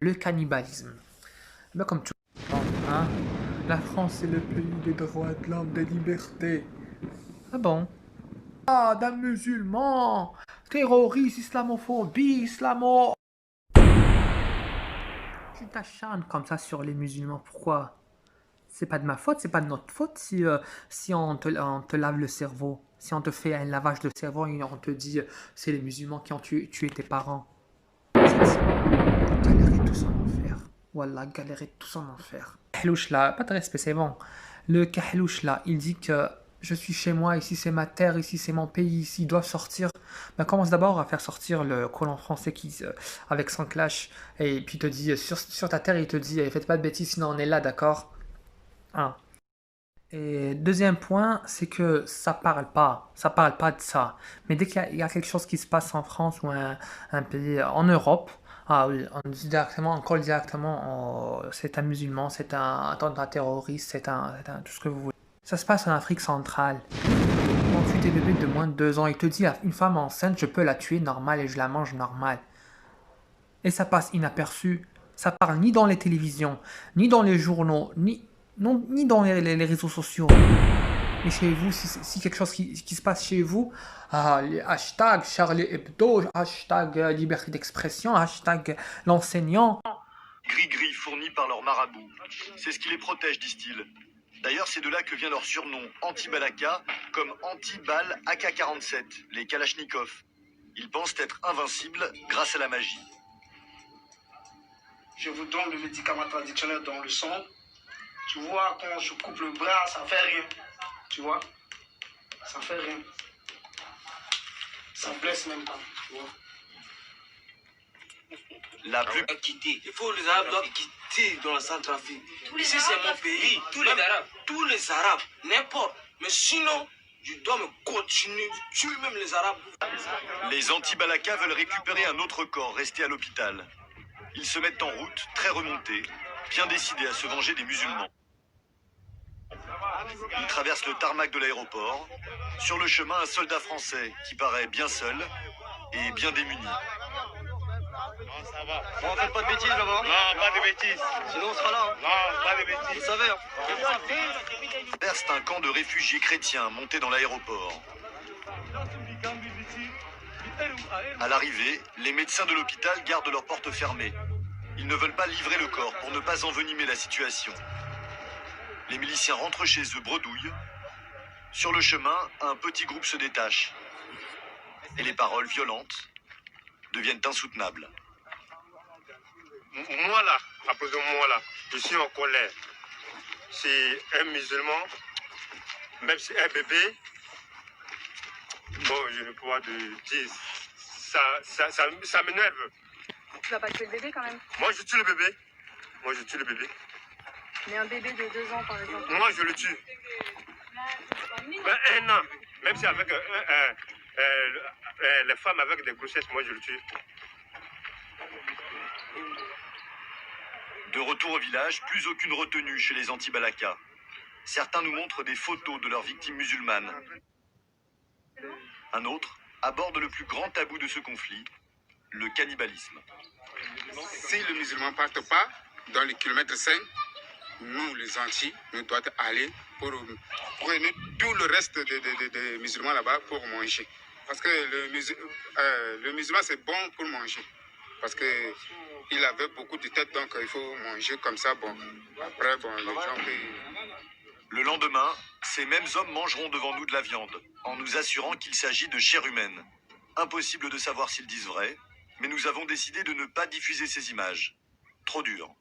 Le cannibalisme. Ben, comme tu vois, hein, la France est le pays des droits de l'homme, des libertés. Ah bon? Ah, d'un musulman, terroriste, islamophobie, islamo... Tu t'acharnes comme ça sur les musulmans, pourquoi? C'est pas de ma faute, c'est pas de notre faute si on te lave le cerveau. Si on te fait un lavage de cerveau et on te dit c'est les musulmans qui ont tué tes parents. Galérer tous en enfer. Wallah, galérer tous en enfer. Kahlouche là, pas de respect, c'est bon. Le Kahlouche là, il dit que je suis chez moi, ici c'est ma terre, ici c'est mon pays, ici ils doivent sortir. Ben, commence d'abord à faire sortir le colon français avec son clash. Et puis il te dit, sur ta terre, il te dit, faites pas de bêtises, sinon on est là, d'accord? Un. Et deuxième point, c'est que ça parle pas de ça. Mais dès qu'il y a quelque chose qui se passe en France ou un pays en Europe, ah oui, on colle directement, c'est un musulman, c'est un attentat terroriste, tout ce que vous voulez. Ça se passe en Afrique centrale. On tue des bébés de moins de 2 ans. Il te dit, une femme enceinte, je peux la tuer normal et je la mange normal. Et ça passe inaperçu. Ça parle ni dans les télévisions, ni dans les journaux, ni dans les réseaux sociaux. Mais chez vous, si quelque chose qui se passe chez vous, les hashtags Charlie Hebdo, hashtag liberté d'expression, hashtag l'enseignant. Gris-gris fournis par leur marabout. C'est ce qui les protège, disent-ils. D'ailleurs, c'est de là que vient leur surnom, anti-balaka, comme anti-balles AK-47, les Kalachnikov. Ils pensent être invincibles grâce à la magie. Je vous donne le médicament traditionnel dans le sang. Tu vois, quand je coupe le bras, ça fait rien. Tu vois, ça fait rien. Ça blesse même pas, tu vois. La plus... Quitter. Il faut les Arabes doivent quitter dans la Centrafrique. Ici c'est mon pays. Tous les Arabes, n'importe. Mais sinon, je dois me continuer de tuer même les Arabes. Les anti-balaka veulent récupérer un autre corps resté à l'hôpital. Ils se mettent en route, très remontés, bien décidés à se venger des musulmans. Ils traversent le tarmac de l'aéroport. Sur le chemin, un soldat français qui paraît bien seul et bien démuni. Non, ça va. Bon, faites pas de bêtises là-bas. Non, pas de bêtises. Sinon on sera là. Non, pas de bêtises. Vous savez, hein. Traverse un camp de réfugiés chrétiens monté dans l'aéroport. À l'arrivée, les médecins de l'hôpital gardent leurs portes fermées. Ils ne veulent pas livrer le corps pour ne pas envenimer la situation. Les miliciens rentrent chez eux bredouilles. Sur le chemin, un petit groupe se détache. Et les paroles violentes deviennent insoutenables. Moi là, à cause de moi là, je suis en colère. C'est un musulman, même si un bébé, bon, je ne peux pas dire, ça m'énerve. Tu vas pas tuer le bébé quand même. Moi je tue le bébé. Moi je tue le bébé. Mais un bébé de 2 ans par exemple. Moi je le tue. Ben, un an, même si avec les femmes avec des grossesses, moi je le tue. De retour au village, plus aucune retenue chez les anti-balaka. Certains nous montrent des photos de leurs victimes musulmanes. Un autre aborde le plus grand tabou de ce conflit, le cannibalisme. Si le musulman ne parte pas dans le kilomètre 5, nous les anti, nous devons aller pour prendre tout le reste des musulmans là-bas pour manger. Parce que le musulman c'est bon pour manger. Parce qu'il avait beaucoup de tête, donc il faut manger comme ça. Bon, après, bon, les gens peuvent... Le lendemain, ces mêmes hommes mangeront devant nous de la viande, en nous assurant qu'il s'agit de chair humaine. Impossible de savoir s'ils disent vrai, mais nous avons décidé de ne pas diffuser ces images. Trop dur.